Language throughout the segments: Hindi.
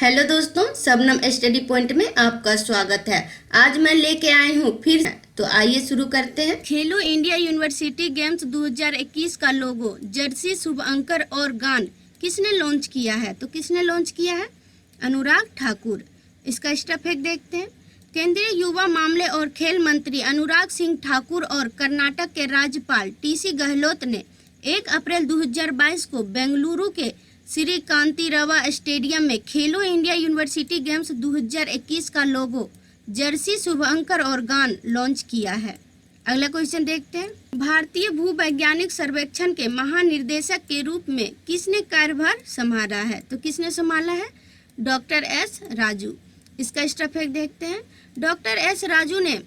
हेलो दोस्तों, शबनम स्टडी पॉइंट में आपका स्वागत है। आज मैं लेके आई हूँ फिर तो आइए शुरू करते हैं। खेलो इंडिया यूनिवर्सिटी गेम्स 2021 का लोगो, जर्सी, शुभंकर और गान किसने लॉन्च किया है? तो किसने लॉन्च किया है? अनुराग ठाकुर। इसका स्टफेक्ट देखते हैं। केंद्रीय युवा मामले और खेल मंत्री अनुराग सिंह ठाकुर और कर्नाटक के राज्यपाल टीसी गहलोत ने 1 अप्रैल 2022 को बेंगलुरु के श्री कांतिरवा स्टेडियम में खेलो इंडिया यूनिवर्सिटी गेम्स 2021 का लोगो, जर्सी, शुभंकर और गान लॉन्च किया है। अगला क्वेश्चन देखते हैं। भारतीय भूवैज्ञानिक सर्वेक्षण के महानिर्देशक के रूप में किसने कार्यभार संभाला है? तो किसने संभाला है? Doctor S Raju. इसका स्टफेक्ट देखते हैं। डॉक्टर एस राजू ने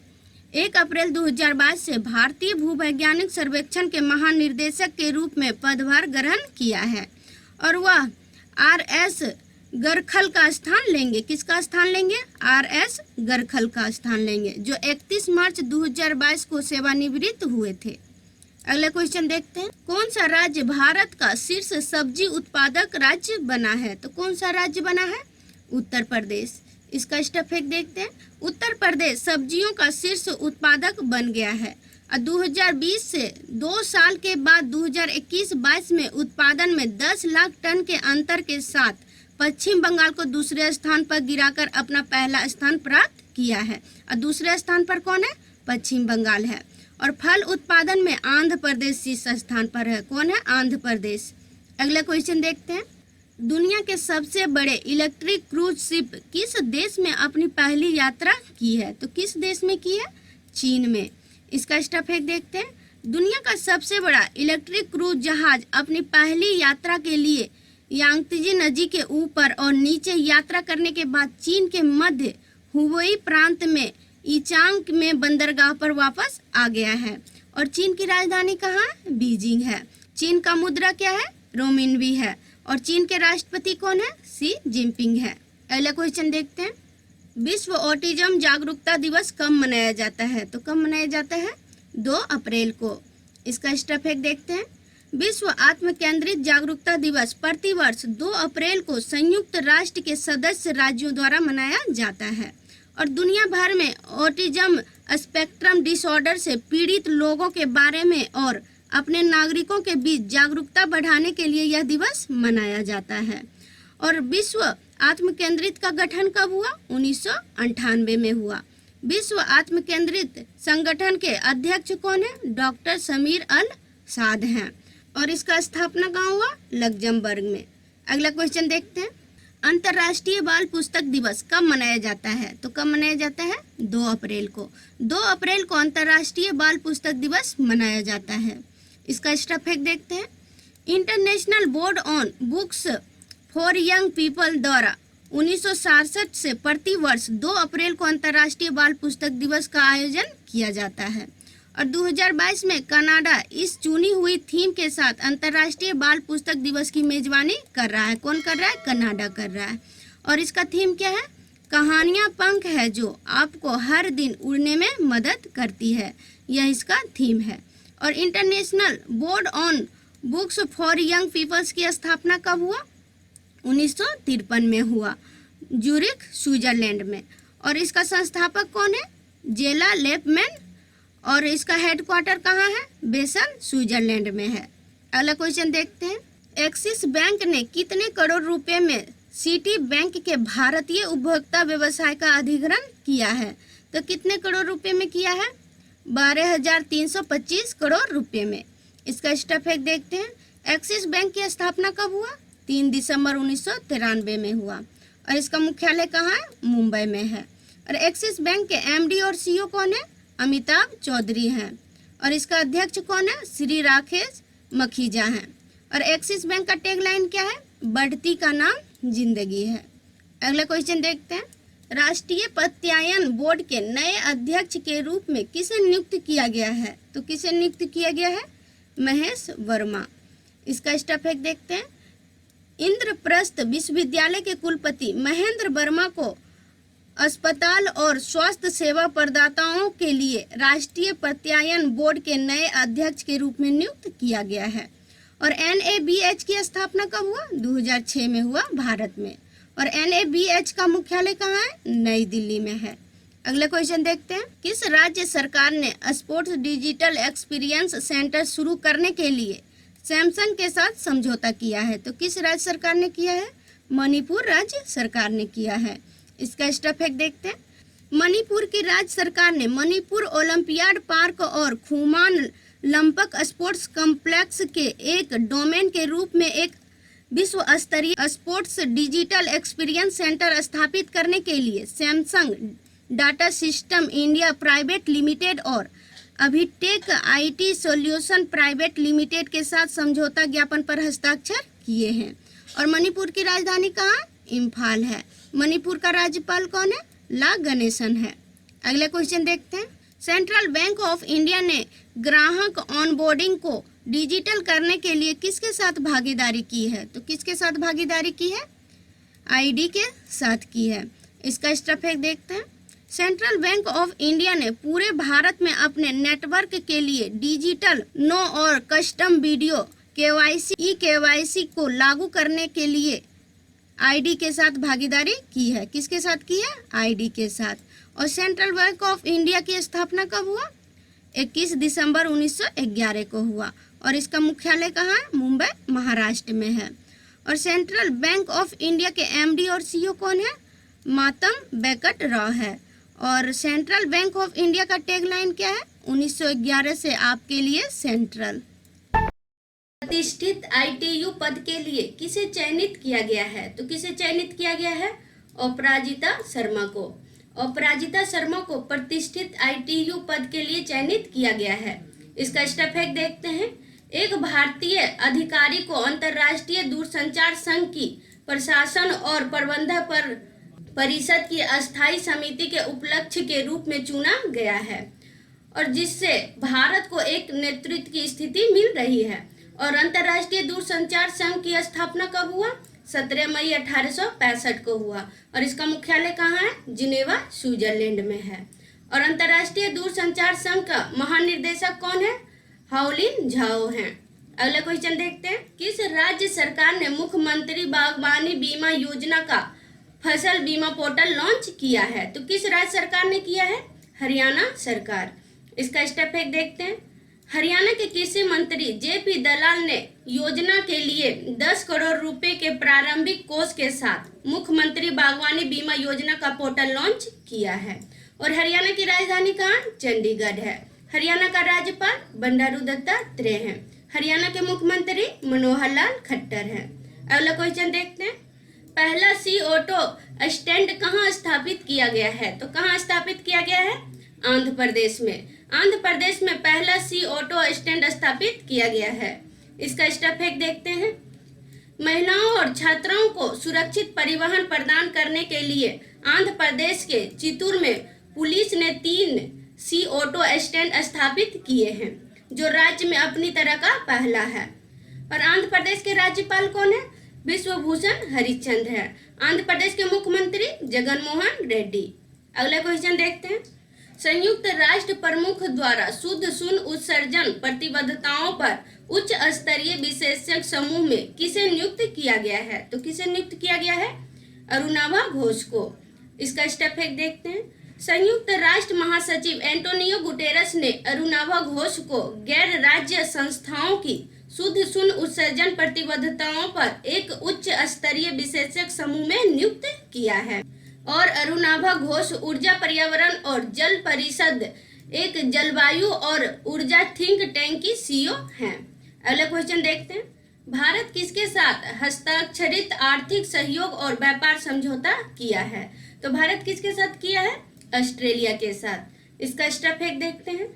1 अप्रैल 2022 से भारतीय भूवैज्ञानिक सर्वेक्षण के महानिर्देशक के रूप में पदभार ग्रहण किया है और वह आर.एस. गरखल का स्थान लेंगे। किसका स्थान लेंगे? आर.एस. गरखल का स्थान लेंगे, जो 31 मार्च 2022 को सेवानिवृत्त हुए थे। अगला क्वेश्चन देखते हैं। कौन सा राज्य भारत का शीर्ष सब्जी उत्पादक राज्य बना है? तो कौन सा राज्य बना है? उत्तर प्रदेश। इसका स्टफेक्ट देखते हैं। उत्तर प्रदेश सब्जियों का शीर्ष उत्पादक बन गया है और 2020 से 2 साल के बाद 2021-22 में उत्पादन में 10 लाख टन के अंतर के साथ पश्चिम बंगाल को दूसरे स्थान पर गिराकर अपना पहला स्थान प्राप्त किया है। और दूसरे स्थान पर कौन है? पश्चिम बंगाल है। और फल उत्पादन में आंध्र प्रदेश शीर्ष स्थान पर है। कौन है? आंध्र प्रदेश। अगला क्वेश्चन देखते हैं। दुनिया के सबसे बड़े इलेक्ट्रिक क्रूज शिप किस देश में अपनी पहली यात्रा की है? तो किस देश में की है? चीन में। इसका स्टफेक्ट देखते हैं। दुनिया का सबसे बड़ा इलेक्ट्रिक क्रूज जहाज अपनी पहली यात्रा के लिए यांगत्जे नदी के ऊपर और नीचे यात्रा करने के बाद चीन के मध्य हुबेई प्रांत में ईचांग में बंदरगाह पर वापस आ गया है। और चीन की राजधानी कहाँ है? बीजिंग है। चीन का मुद्रा क्या है? रोमिनवी है। और चीन के राष्ट्रपति कौन है? शी जिनपिंग है। अगला क्वेश्चन देखते हैं। विश्व ऑटिज्म जागरूकता दिवस कब मनाया जाता है? तो कब मनाया जाता है? 2 अप्रैल को। इसका स्टफेक्ट देखते हैं। विश्व आत्म केंद्रित जागरूकता दिवस प्रतिवर्ष 2 अप्रैल को संयुक्त राष्ट्र के सदस्य राज्यों द्वारा मनाया जाता है और दुनिया भर में ऑटिज्म स्पेक्ट्रम डिसऑर्डर से पीड़ित लोगों के बारे में और अपने नागरिकों के बीच जागरूकता बढ़ाने के लिए यह दिवस मनाया जाता है। और विश्व आत्म केंद्रित का गठन कब हुआ? 1998 में हुआ। विश्व आत्म केंद्रित संगठन के अध्यक्ष कौन है? डॉक्टर समीर अल साद हैं और इसका स्थापना कहाँ हुआ? लग्जमबर्ग में। अगला क्वेश्चन देखते हैं। अंतर्राष्ट्रीय बाल पुस्तक दिवस कब मनाया जाता है? तो कब मनाया जाता है? 2 अप्रैल को। 2 अप्रैल को अंतर्राष्ट्रीय बाल पुस्तक दिवस मनाया जाता है। इसका स्टफेक्ट देखते हैं। International board on books for young people द्वारा 1967 से प्रतिवर्ष 2 अप्रैल को अंतर्राष्ट्रीय बाल पुस्तक दिवस का आयोजन किया जाता है और 2022 में कनाडा इस चुनी हुई थीम के साथ अंतर्राष्ट्रीय बाल पुस्तक दिवस की मेजबानी कर रहा है। कौन कर रहा है? कनाडा कर रहा है। और इसका थीम क्या है? कहानियाँ पंख है जो आपको हर दिन उड़ने में मदद करती है। यह इसका थीम है। और international board on books for young peoples की स्थापना कब हुआ? 1953 में हुआ, ज्यूरिख, स्विट्जरलैंड में। और इसका संस्थापक कौन है? जेला लेपमैन। और इसका हेडक्वार्टर कहाँ है? बेसल, स्विट्जरलैंड में है। अगला क्वेश्चन देखते हैं। एक्सिस बैंक ने कितने करोड़ रुपए में सिटी बैंक के भारतीय उपभोक्ता व्यवसाय का अधिग्रहण किया है? तो कितने करोड़ रुपए में किया है? 12,325 करोड़ रुपए में। इसका स्टफेक्ट देखते हैं। एक्सिस बैंक की स्थापना कब हुआ? 3 दिसंबर 1993 में हुआ और इसका मुख्यालय कहाँ है? मुंबई में है। और एक्सिस बैंक के एमडी और सीईओ कौन है? अमिताभ चौधरी हैं और इसका अध्यक्ष कौन है? श्री राकेश मखीजा हैं। और एक्सिस बैंक का टैगलाइन क्या है? बढ़ती का नाम जिंदगी है। अगला क्वेश्चन देखते हैं। राष्ट्रीय प्रत्यायन बोर्ड के नए अध्यक्ष के रूप में किसे नियुक्त किया गया है? तो किसे नियुक्त किया गया है? महेश वर्मा। इसका स्टफेक्ट देखते हैं। इंद्रप्रस्थ विश्वविद्यालय के कुलपति महेंद्र वर्मा को अस्पताल और स्वास्थ्य सेवा प्रदाताओं के लिए राष्ट्रीय प्रत्यायन बोर्ड के नए अध्यक्ष के रूप में नियुक्त किया गया है। और NABH की स्थापना कब हुआ? 2006 में हुआ भारत में। और NABH का मुख्यालय कहाँ है? नई दिल्ली में है। अगला क्वेश्चन देखते हैं। किस राज्य सरकार ने स्पोर्ट्स डिजिटल एक्सपीरियंस सेंटर शुरू करने के लिए सैमसंग के साथ समझौता किया है? तो किस राज्य सरकार ने किया है? मणिपुर राज्य सरकार ने किया है। इसका स्टेप फैक्ट देखते हैं। मणिपुर की राज्य सरकार ने मणिपुर ओलंपियाड पार्क और खुमान लंपक स्पोर्ट्स कॉम्प्लेक्स के एक डोमेन के रूप में एक विश्व स्तरीय स्पोर्ट्स डिजिटल एक्सपीरियंस सेंटर स्थापित करने के लिए Samsung data system India private limited और अभिटेक IT सॉल्यूशन प्राइवेट लिमिटेड के साथ समझौता ज्ञापन पर हस्ताक्षर किए हैं। और मणिपुर की राजधानी कहाँ? इम्फाल है। मणिपुर का राज्यपाल कौन है? ला गणेशन है। अगला क्वेश्चन देखते हैं। सेंट्रल बैंक ऑफ इंडिया ने ग्राहक ऑनबोर्डिंग को डिजिटल करने के लिए किसके साथ भागीदारी की है? तो किसके साथ भागीदारी की है? ID के साथ की है। इसका स्टेप फैक्ट देखते हैं। सेंट्रल बैंक ऑफ इंडिया ने पूरे भारत में अपने नेटवर्क के लिए डिजिटल नो और कस्टम वीडियो KYC KYC को लागू करने के लिए ID के साथ भागीदारी की है। किसके साथ की है? ID के साथ। और सेंट्रल बैंक ऑफ इंडिया की स्थापना कब हुआ? 21 दिसंबर 1911 को हुआ। और इसका मुख्यालय कहाँ है? मुंबई महाराष्ट्र में है। और सेंट्रल बैंक ऑफ इंडिया के MD और CEO कौन है? मातम बेकट राव है। और सेंट्रल बैंक ऑफ इंडिया का टैगलाइन क्या है? 1911 से आपके लिए सेंट्रल। प्रतिष्ठित ITU पद के लिए किसे चयनित किया गया है? तो किसे चयनित किया गया है? अपराजिता शर्मा को। अपराजिता शर्मा को प्रतिष्ठित ITU पद के लिए चयनित किया गया है। इसका स्टेप फैक्ट देखते हैं। एक भारतीय अधिकारी को अंतर्राष्ट्रीय दूरसंचार संघ की प्रशासन और प्रबंधन परिषद की अस्थायी समिति के उपाध्यक्ष के रूप में चुना गया है और जिससे भारत को एक नेतृत्व की स्थिति मिल रही है। और अंतर्राष्ट्रीय दूरसंचार संघ की स्थापना कब हुआ? 17 मई 1865 को हुआ। और इसका मुख्यालय कहाँ है? जिनेवा स्विट्जरलैंड में है। और अंतर्राष्ट्रीय दूरसंचार संघ का महानिर्देशक कौन है? हाओलिन झाओ हैं। अगला क्वेश्चन देखते हैं। किस राज्य सरकार ने मुख्यमंत्री बागवानी बीमा योजना का फसल बीमा पोर्टल लॉन्च किया है? तो किस राज्य सरकार ने किया है? हरियाणा सरकार। इसका स्टेप फैक्ट देखते हैं। हरियाणा के कृषि मंत्री JP दलाल ने योजना के लिए 10 करोड़ रुपए के प्रारंभिक कोष के साथ मुख्यमंत्री बागवानी बीमा योजना का पोर्टल लॉन्च किया है। और हरियाणा की राजधानी कहाँ? चंडीगढ़ है। हरियाणा का राज्यपाल बंडारू दत्तात्रेय हैं। हरियाणा के मुख्यमंत्री मनोहर लाल खट्टर हैं। अगला क्वेश्चन देखते हैं। पहला CO2 स्टैंड कहाँ स्थापित किया गया है? तो कहाँ स्थापित किया गया है? आंध्र प्रदेश में। आंध्र प्रदेश में पहला CO2 स्टैंड स्थापित किया गया है। इसका स्टेप फैक्ट देखते हैं। महिलाओं और छात्राओं को सुरक्षित परिवहन प्रदान करने के लिए आंध्र प्रदेश के चित्तूर में पुलिस ने 3 CO2 स्टैंड स्थापित किए हैं, जो राज्य में अपनी तरह का पहला है। और आंध्र प्रदेश के राज्यपाल कौन है? विश्वभूषण हरिश्चंद्र है। आंध्र प्रदेश के मुख्यमंत्री जगनमोहन रेड्डी। अगला क्वेश्चन देखते हैं। संयुक्त राष्ट्र प्रमुख द्वारा शुद्ध शून्य उत्सर्जन प्रतिबद्धताओं पर उच्च स्तरीय विशेषज्ञ समूह में किसे नियुक्त किया गया है? तो किसे नियुक्त किया गया है? अरुणाभा घोष को। इसका स्टेप फैक्ट देखते हैं। संयुक्त राष्ट्र महासचिव एंटोनियो गुटेरस ने अरुणाभा घोष को गैर राज्य संस्थाओं की शुद्ध शून्य उत्सर्जन प्रतिबद्धताओं पर एक उच्च स्तरीय विशेषज्ञ समूह में नियुक्त किया है। और अरुणाभा घोष ऊर्जा पर्यावरण और जल परिषद एक जलवायु और ऊर्जा थिंक टैंक की CEO हैं। अगला क्वेश्चन देखते हैं। भारत किसके साथ हस्ताक्षरित आर्थिक सहयोग और व्यापार समझौता किया है? तो भारत किसके साथ किया है? ऑस्ट्रेलिया के साथ। इसका स्टेप फैक्ट देखते हैं।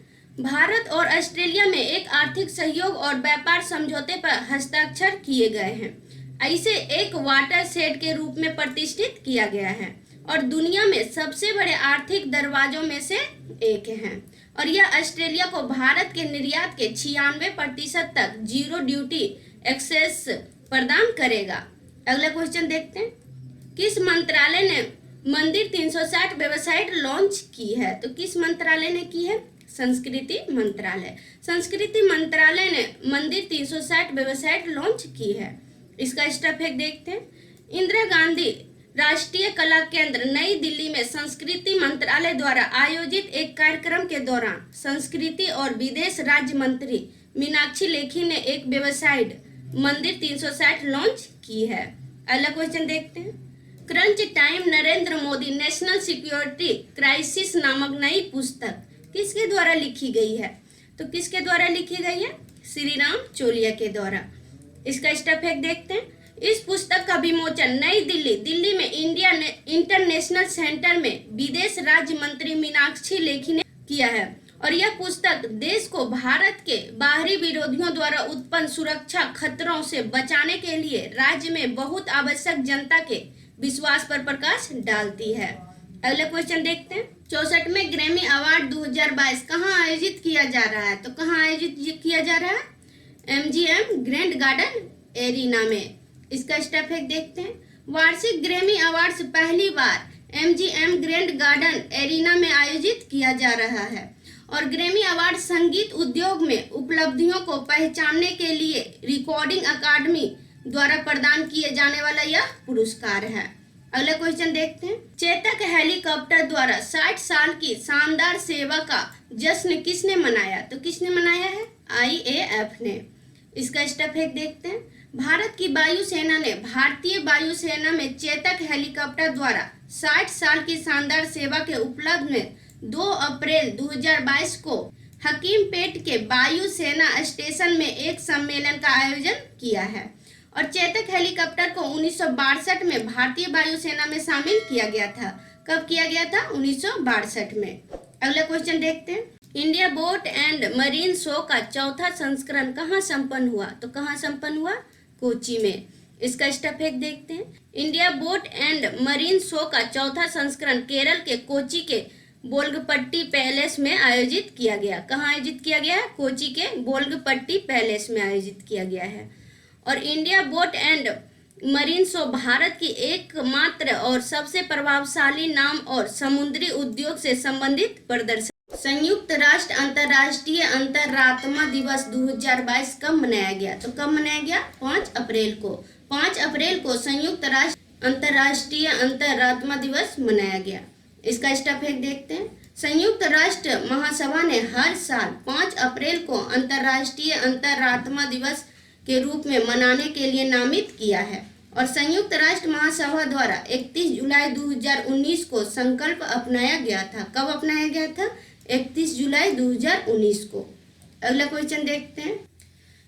भारत और ऑस्ट्रेलिया में एक आर्थिक सहयोग और व्यापार समझौते पर हस्ताक्षर किए गए हैं। इसे एक वाटरशेड के रूप में प्रतिष्ठित किया गया है और दुनिया में सबसे बड़े आर्थिक दरवाजों में से एक है। और यह ऑस्ट्रेलिया को भारत के निर्यात के 96% तक जीरो ड्यूटी एक्सेस प्रदान करेगा। अगला क्वेश्चन देखते हैं। किस मंत्रालय ने मंदिर 360 वेबसाइट लॉन्च की है? तो किस मंत्रालय ने की है? संस्कृति मंत्रालय। संस्कृति मंत्रालय ने मंदिर 360 वेबसाइट लॉन्च की है। इसका स्टेप फैक्ट देखते हैं। इंदिरा गांधी राष्ट्रीय कला केंद्र नई दिल्ली में संस्कृति मंत्रालय द्वारा आयोजित एक कार्यक्रम के दौरान संस्कृति और विदेश राज्य मंत्री मीनाक्षी लेखी ने एक वेबसाइट मंदिर 360 लॉन्च की है। अगला क्वेश्चन देखते हैं। Crunch time Narendra Modi national security crisis नामक नई पुस्तक किसके द्वारा लिखी गई है? तो किसके द्वारा लिखी गई है? श्री राम चोलिया के द्वारा। इसका स्टेप फैक्ट देखते हैं। इस पुस्तक का विमोचन नई दिल्ली में इंडिया इंटरनेशनल सेंटर में विदेश राज्य मंत्री मीनाक्षी लेखी ने किया है और यह पुस्तक देश को भारत के बाहरी विरोधियों द्वारा उत्पन्न सुरक्षा खतरों से बचाने के लिए राज्य में बहुत आवश्यक जनता के विश्वास पर प्रकाश डालती है। अगला क्वेश्चन देखते हैं। 64वें ग्रैमी अवार्ड 2022 कहाँ आयोजित किया जा रहा है? तो कहाँ आयोजित किया जा रहा है? MGM ग्रैंड गार्डन एरिना में। इसका स्टेप फैक्ट देखते हैं। वार्षिक ग्रैमी अवार्ड्स पहली बार MGM ग्रैंड गार्डन एरिना में आयोजित किया जा रहा है और ग्रैमी अवार्ड संगीत उद्योग में उपलब्धियों को पहचानने के लिए रिकॉर्डिंग अकादमी द्वारा प्रदान किए जाने वाला यह पुरस्कार है। अगला क्वेश्चन देखते हैं। चेतक हेलीकॉप्टर द्वारा 60 साल की शानदार सेवा का जश्न किसने मनाया? तो किसने मनाया है? IAF ने। इसका स्टेप फैक्ट देखते हैं। भारत की वायुसेना ने भारतीय वायुसेना में चेतक हेलीकॉप्टर द्वारा 60 साल की शानदार सेवा के उपलक्ष्य में 2 अप्रैल 2022 को हकीमपेट के वायुसेना स्टेशन में एक सम्मेलन का आयोजन किया है और चेतक हेलीकॉप्टर को 1962 में भारतीय वायुसेना में शामिल किया गया था। कब किया गया था? 1962 में। अगला क्वेश्चन देखते हैं। India boat and marine show का चौथा संस्करण कहाँ संपन्न हुआ? तो कहाँ संपन्न हुआ? कोची में। इसका स्टेप फैक्ट देखते हैं। India boat and marine show का चौथा संस्करण केरल के कोची के बोल्गपट्टी पैलेस में आयोजित किया गया। कहाँ आयोजित किया गया है? कोची के बोल्गपट्टी पैलेस में आयोजित किया गया है। और India boat and marine show Bharat की एकमात्र और सबसे प्रभावशाली नाम और समुद्री उद्योग से संबंधित प्रदर्शन। संयुक्त राष्ट्र अंतर्राष्ट्रीय अंतरात्मा दिवस 2022 कब मनाया गया? तो कब मनाया गया? 5 अप्रैल को। 5 अप्रैल को संयुक्त राष्ट्र अंतर्राष्ट्रीय अंतरात्मा दिवस मनाया गया। इसका स्टेप फैक्ट देखते हैं। संयुक्त राष्ट्र महासभा ने हर साल 5 अप्रैल को अंतर्राष्ट्रीय अंतरात्मा दिवस के रूप में मनाने के लिए नामित किया है और संयुक्त राष्ट्र महासभा द्वारा 31 जुलाई 2019 को संकल्प अपनाया गया था। कब अपनाया गया था? 31 जुलाई 2019 को। अगला क्वेश्चन देखते हैं।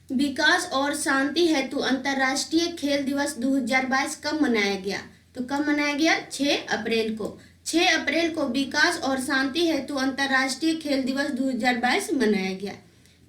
विकास और शांति हेतु अंतर्राष्ट्रीय खेल दिवस 2022 कब मनाया गया? तो कब मनाया गया? 6 अप्रैल को। 6 अप्रैल को विकास और शांति हेतु अंतर्राष्ट्रीय खेल दिवस 2022 मनाया गया।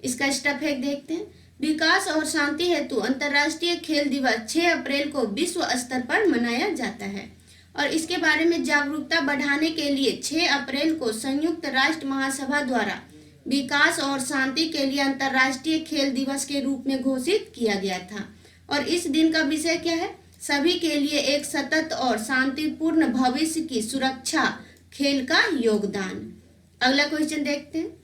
इसका स्टेप फैक्ट देखते हैं। विकास और शांति हेतु अंतर्राष्ट्रीय खेल दिवस 6 अप्रैल को विश्व स्तर पर मनाया जाता है और इसके बारे में जागरूकता बढ़ाने के लिए 6 अप्रैल को संयुक्त राष्ट्र महासभा द्वारा विकास और शांति के लिए अंतर्राष्ट्रीय खेल दिवस के रूप में घोषित किया गया था। और इस दिन का विषय क्या है? सभी के लिए एक सतत और शांतिपूर्ण भविष्य की सुरक्षा, खेल का योगदान। अगला क्वेश्चन देखते हैं।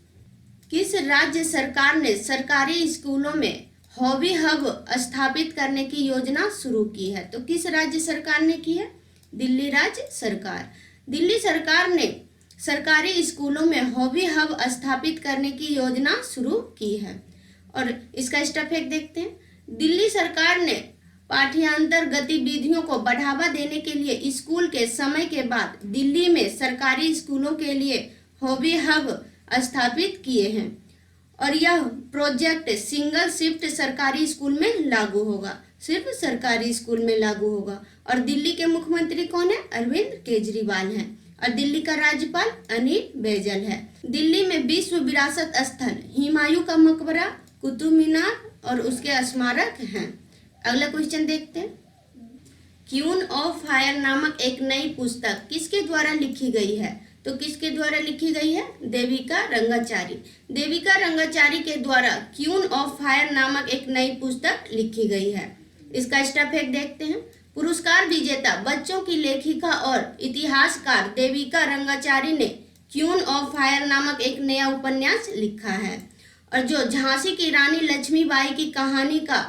किस राज्य सरकार ने सरकारी स्कूलों में हॉबी हब स्थापित करने की योजना शुरू की है? तो किस राज्य सरकार ने की है? दिल्ली राज्य सरकार। दिल्ली सरकार ने सरकारी स्कूलों में हॉबी हब स्थापित करने की योजना शुरू की है और इसका स्टेप फैक्ट देखते हैं। दिल्ली सरकार ने पाठ्यांतर गतिविधियों को बढ़ावा देने के लिए स्कूल के समय के बाद दिल्ली में सरकारी स्कूलों के लिए हॉबी हब स्थापित किए हैं और यह प्रोजेक्ट सिंगल शिफ्ट सरकारी स्कूल में लागू होगा। सिर्फ सरकारी स्कूल में लागू होगा और दिल्ली के मुख्यमंत्री कौन है? अरविंद केजरीवाल हैं और दिल्ली का राज्यपाल अनिल बैजल है। दिल्ली में विश्व विरासत स्थल हुमायूं का मकबरा, कुतुब मीनार और उसके स्मारक हैं। अगला क्वेश्चन देखते हैं। क्यून ऑफ फायर नामक एक नई पुस्तक किसके द्वारा लिखी गई है? तो किसके द्वारा लिखी गई है? देविका रंगाचारी। देविका रंगाचारी के द्वारा क्यून ऑफ फायर नामक एक नई पुस्तक लिखी गई है। इसका स्टेप फैक्ट देखते हैं। पुरस्कार विजेता बच्चों की लेखिका और इतिहासकार देविका रंगाचारी ने क्यून ऑफ फायर नामक एक नया उपन्यास लिखा है और जो झांसी की रानी लक्ष्मीबाई की कहानी का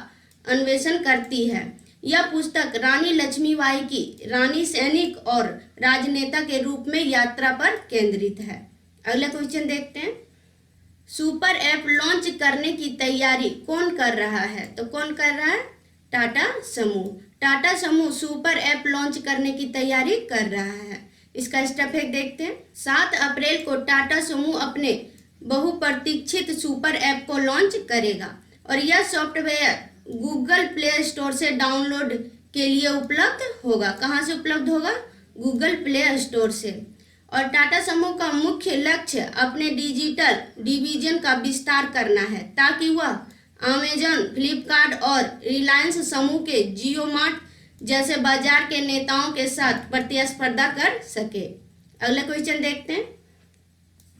अन्वेषण करती है। यह पुस्तक रानी लक्ष्मीबाई की रानी सैनिक और राजनेता के रूप में यात्रा पर केंद्रित है। अगला क्वेश्चन देखते हैं। सुपर ऐप लॉन्च करने की तैयारी कौन कर रहा है? तो कौन कर रहा है? टाटा समूह। टाटा समूह सुपर ऐप लॉन्च करने की तैयारी कर रहा है। इसका स्टेप एक देखते हैं। 7 अप्रैल को टाटा समूह अपने बहुप्रतीक्षित सुपर ऐप को लॉन्च करेगा और यह सॉफ्टवेयर गूगल प्ले स्टोर से डाउनलोड के लिए उपलब्ध होगा। कहाँ से उपलब्ध होगा? गूगल प्ले स्टोर से। और टाटा समूह का मुख्य लक्ष्य अपने डिजिटल डिवीजन का विस्तार करना है ताकि वह अमेजन, फ्लिपकार्ट और रिलायंस समूह के जियो मार्ट जैसे बाजार के नेताओं के साथ प्रतिस्पर्धा कर सके। अगला क्वेश्चन देखते हैं।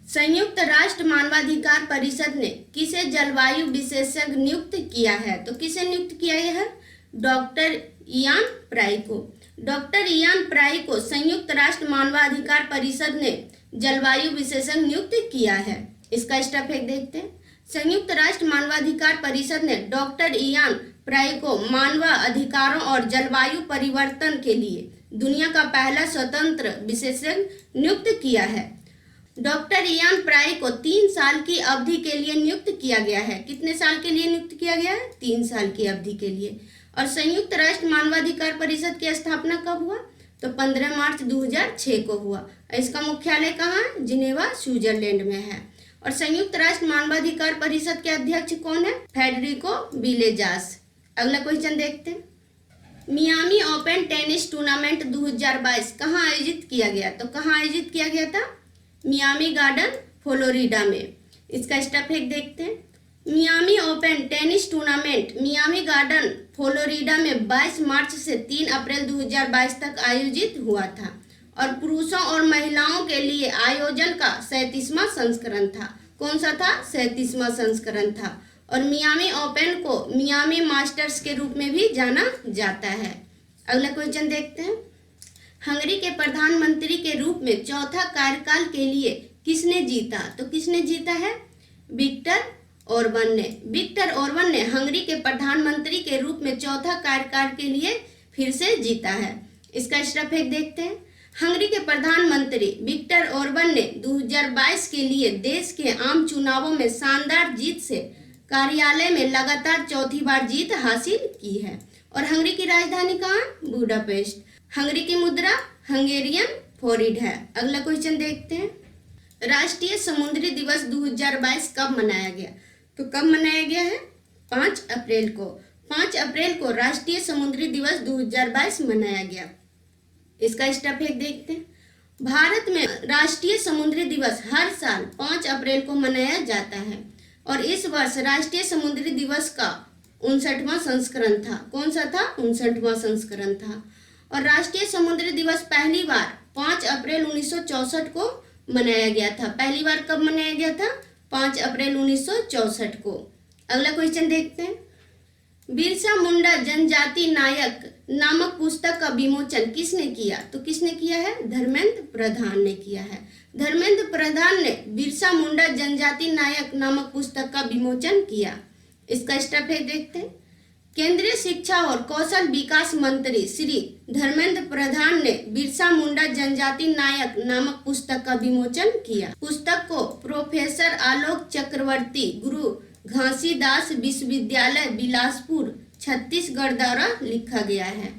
संयुक्त राष्ट्र मानवाधिकार परिषद ने किसे जलवायु विशेषज्ञ नियुक्त किया है? तो किसे नियुक्त किया है? डॉक्टर इयान प्राई को। डॉक्टर इयान प्राई को संयुक्त राष्ट्र मानवाधिकार परिषद ने जलवायु विशेषज्ञ नियुक्त किया है। इसका स्टेप एक देखते हैं। संयुक्त राष्ट्र मानवाधिकार परिषद ने डॉक्टर इयान प्राई को मानव अधिकारों और जलवायु परिवर्तन के लिए दुनिया का पहला स्वतंत्र विशेषज्ञ नियुक्त किया है। डॉक्टर इयान प्राई को 3 साल की अवधि के लिए नियुक्त किया गया है। कितने साल के लिए नियुक्त किया गया है? 3 साल की अवधि के लिए। और संयुक्त राष्ट्र मानवाधिकार परिषद की स्थापना कब हुआ? तो 15 मार्च 2006 को हुआ। इसका मुख्यालय कहाँ है? जिनेवा, स्विट्जरलैंड में है। और संयुक्त राष्ट्र मानवाधिकार परिषद के अध्यक्ष कौन है? फेडरिको विलेजास। अगला क्वेश्चन देखते हैं। मियामी ओपन टेनिस टूर्नामेंट 2022 कहाँ आयोजित किया गया? तो कहाँ आयोजित किया गया था? मियामी गार्डन, फ्लोरिडा में। इसका स्टेप एक देखते हैं। Miami open tennis tournament Miami garden, Florida में 22 मार्च से 3 अप्रैल 2022 तक आयोजित हुआ था और पुरुषों और महिलाओं के लिए आयोजन का 37वां संस्करण था। कौन सा था? 37वां संस्करण था। और मियामी ओपन को मियामी मास्टर्स के रूप में भी जाना जाता है। अगला क्वेश्चन देखते हैं। हंगरी के प्रधानमंत्री के रूप में चौथा कार्यकाल के लिए किसने जीता? तो किसने जीता है? विक्टर ओरबन ने। विक्टर ओरबन ने हंगरी के प्रधानमंत्री के रूप में चौथा कार्यकाल के लिए फिर से जीता है। इसका स्टेप एक देखते हैं। हंगरी के प्रधानमंत्री विक्टर ओरबन ने 2022 के लिए देश के आम चुनावों में शानदार जीत से कार्यालय में लगातार चौथी बार जीत हासिल की है। और हंगरी की राजधानी कहाँ? बुडापेस्ट। हंगरी की मुद्रा हंगेरियन फोरिट है। अगला क्वेश्चन देखते हैं। राष्ट्रीय समुद्री दिवस 2022 कब मनाया गया? तो कब मनाया गया है? 5 अप्रैल को। 5 अप्रैल को राष्ट्रीय समुद्री दिवस 2022 मनाया गया। इसका स्टेप एक देखते हैं। भारत में राष्ट्रीय समुद्री दिवस हर साल 5 अप्रैल को मनाया जाता है और इस वर्ष राष्ट्रीय समुद्री दिवस का 59वां संस्करण था। कौन सा था? 59वां संस्करण था। और राष्ट्रीय समुद्री दिवस पहली बार 5 अप्रैल 1964 को मनाया गया था। पहली बार कब मनाया गया था? 5 अप्रैल 1964 को। अगला क्वेश्चन देखते हैं। बिरसा मुंडा जनजाति नायक नामक पुस्तक का विमोचन किसने किया? तो किसने किया है? धर्मेंद्र प्रधान ने किया है। धर्मेंद्र प्रधान ने बिरसा मुंडा जनजाति नायक नामक पुस्तक का विमोचन किया। इसका स्टेप है देखते हैं। केंद्रीय शिक्षा और कौशल विकास मंत्री श्री धर्मेंद्र प्रधान ने बिरसा मुंडा जनजाति नायक नामक पुस्तक का विमोचन किया। पुस्तक को प्रोफेसर आलोक चक्रवर्ती गुरु घासीदास विश्वविद्यालय बिलासपुर छत्तीसगढ़ द्वारा लिखा गया है।